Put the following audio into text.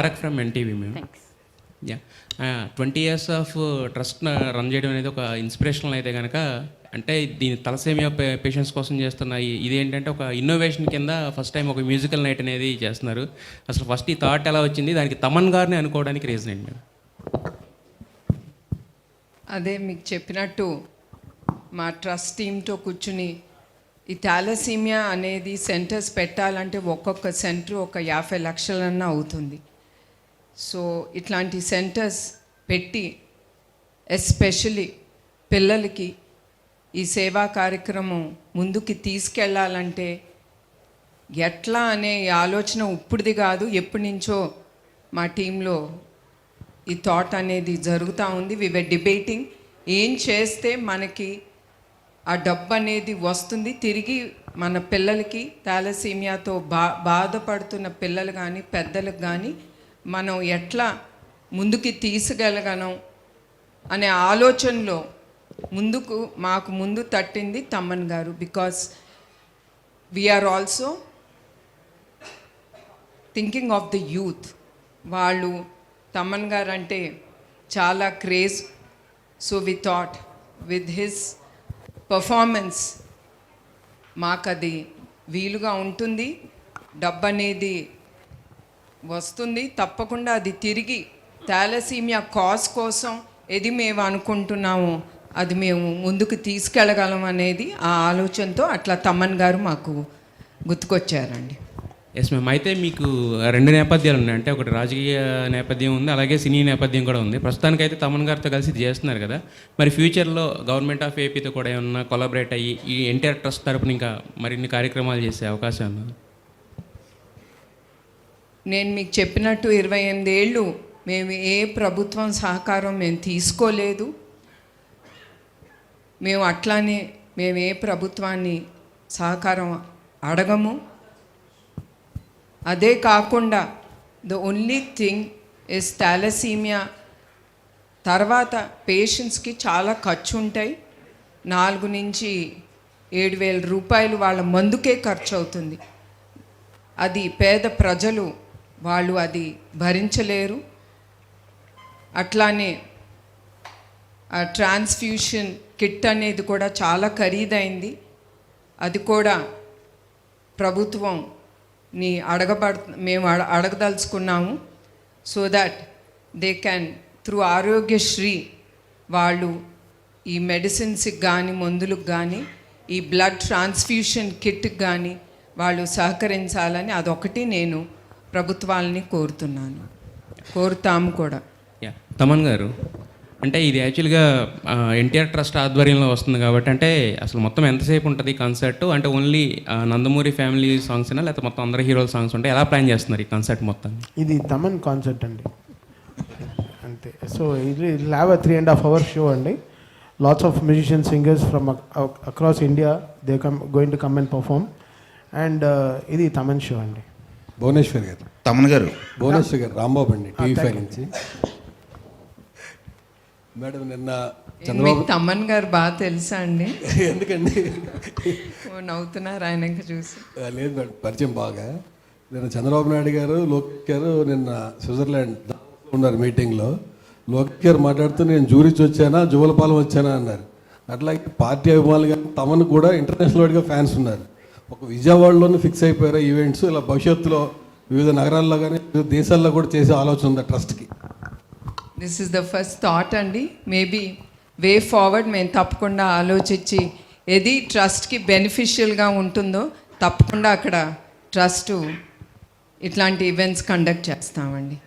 Tarak from NTV మేము. Yeah 20 years of trust run చేయడం అనేది ఒక ఇన్స్పిరేషనల్ అయితే కనుక, అంటే దీని తలసేమియా పేషెంట్స్ కోసం చేస్తున్న ఇది ఏంటంటే ఒక ఇన్నోవేషన్ కింద ఫస్ట్ టైం ఒక మ్యూజికల్ నైట్ అనేది చేస్తున్నారు. అసలు ఫస్ట్ ఈ థాట్ ఎలా వచ్చింది, దానికి తమన్ గారిని అనుకోవడానికి రీజన్ ఏంటి మేడం? అదే మీకు చెప్పినట్టు మా ట్రస్ట్ టీమ్తో కూర్చుని ఈ థాలసీమియా అనేది సెంటర్స్ పెట్టాలంటే ఒక్కొక్క సెంటర్ ఒక 50 లక్షలన్నా అవుతుంది. సో ఇట్లాంటి సెంటర్స్ పెట్టి ఎస్పెషలీ పిల్లలకి ఈ సేవా కార్యక్రమం ముందుకి తీసుకెళ్ళాలంటే ఎట్లా అనే ఆలోచన ఇప్పుడుది కాదు, ఎప్పటి నుంచో మా టీంలో ఈ థాట్ అనేది జరుగుతూ ఉంది. వి వర్ డిబేటింగ్ ఏం చేస్తే మనకి ఆ డబ్బు అనేది వస్తుంది, తిరిగి మన పిల్లలకి థాలసీమియాతో బాధపడుతున్న పిల్లలు కానీ పెద్దలకు కానీ మనం ఎట్లా ముందుకి తీసుకెళ్ళగలం అనే ఆలోచనలో మాకు ముందు తట్టింది తమన్ గారు. Because we are also thinking of the youth. వాళ్ళు తమన్ గారు అంటే చాలా craze. So we thought with his performance మాకు అది వీలుగా ఉంటుంది, డబ్బు అనేది వస్తుంది, తప్పకుండా అది తిరిగి థాలసీమియా కాజ్ కోసం ఏది మేము అనుకుంటున్నామో అది మేము ముందుకు తీసుకెళ్ళగలం అనేది ఆ ఆలోచనతో అట్లా తమన్ గారు మాకు గుర్తుకొచ్చారండి. Yes ma'am. అయితే మీకు 2 నేపథ్యాలు ఉన్నాయి, అంటే ఒకటి రాజకీయ నేపథ్యం ఉంది, అలాగే సినీ నేపథ్యం కూడా ఉంది. ప్రస్తుతానికైతే తమన్ గారితో కలిసి ఇది చేస్తున్నారు కదా, మరి ఫ్యూచర్లో గవర్నమెంట్ ఆఫ్ ఏపీతో కూడా ఏమన్నా కొలాబరేట్ అయ్యి ఈ ఎన్టీఆర్ ట్రస్ట్ తరపున ఇంకా మరిన్ని కార్యక్రమాలు చేసే అవకాశం ఉంది? నేను మీకు చెప్పినట్టు 28 ఏళ్ళు మేము ఏ ప్రభుత్వం సహకారం మేము తీసుకోలేదు. మేము అట్లానే మేము ఏ ప్రభుత్వాన్ని సహకారం అడగము. అదే కాకుండా the only thing is thalassaemia తర్వాత పేషెంట్స్కి చాలా ఖర్చు ఉంటాయి. 4 నుంచి 7,000 రూపాయలు వాళ్ళ మందుకే ఖర్చు అవుతుంది. అది పేద ప్రజలు వాళ్ళు అది భరించలేరు. అట్లానే ఆ ట్రాన్స్ఫ్యూషన్ కిట్ అనేది కూడా చాలా ఖరీదైంది. అది కూడా ప్రభుత్వంని మేము అడగదలుచుకున్నాము. So that they can through Aarogyasri వాళ్ళు ఈ మెడిసిన్స్కి కానీ మందులకు కానీ ఈ బ్లడ్ ట్రాన్స్ఫ్యూషన్ కిట్కి కానీ వాళ్ళు సహకరించాలని అదొకటి నేను ప్రభుత్వాలని కోరుతాము కూడా. యా తమన్ గారు, అంటే ఇది యాక్చువల్గా ఎన్టీఆర్ ట్రస్ట్ ఆధ్వర్యంలో వస్తుంది కాబట్టి, అంటే అసలు మొత్తం ఎంతసేపు ఉంటుంది కాన్సర్ట్? అంటే ఓన్లీ నందమూరి ఫ్యామిలీ సాంగ్స్ అయినా లేకపోతే మొత్తం అందరు హీరోల సాంగ్స్ ఉంటాయి? ఎలా ప్లాన్ చేస్తున్నారు ఈ కాన్సర్ట్ మొత్తం? ఇది తమన్ కాన్సర్ట్ అండి అంతే. సో ఇది హ్యావ్ a 3.5 hour షో అండి. Lots of musicians, singers from across India, they going to come and perform. And ఇది తమన్ షో అండి. భువనేశ్వర్ గారు, తమన్ గారు, భువనేశ్వర్ గారు, రాంబాబు అండి, టీవీ5 నుంచి. మేడం నిన్న చంద్రబాబు తమన్ గారు బాగా తెలుసా అండి? ఎందుకండి నవ్వుతున్నారు ఆయన ఇంకా చూసి? లేదు మేడం, పరిచయం బాగా. నిన్న చంద్రబాబు నాయుడు గారు, లోకేష్ గారు నిన్న స్విట్జర్లాండ్ ఉన్నారు మీటింగ్లో. లోకేష్ గారు మాట్లాడుతూ నేను జూరిచ్ వచ్చానా జువలపాలెం వచ్చానా అన్నారు. అట్లాగే పార్టీ అభిమానులు కానీ తమను కూడా ఇంటర్నేషనల్ వైడ్గా ఫ్యాన్స్ ఉన్నారు. ఒక విజయవాడలోనే ఫిక్స్ అయిపోయారు ఈవెంట్స్. ఇలా భవిష్యత్తులో వివిధ నగరాల్లో కానీ వివిధ దేశాల్లో కూడా చేసే ఆలోచన ఉంది ట్రస్ట్కి. This is the first thought అండి. మేబీ వే ఫార్వర్డ్ మేము తప్పకుండా ఆలోచించి ఏది ట్రస్ట్కి బెనిఫిషియల్గా ఉంటుందో తప్పకుండా అక్కడ ట్రస్ట్ ఇట్లాంటి ఈవెంట్స్ కండక్ట్ చేస్తామండి.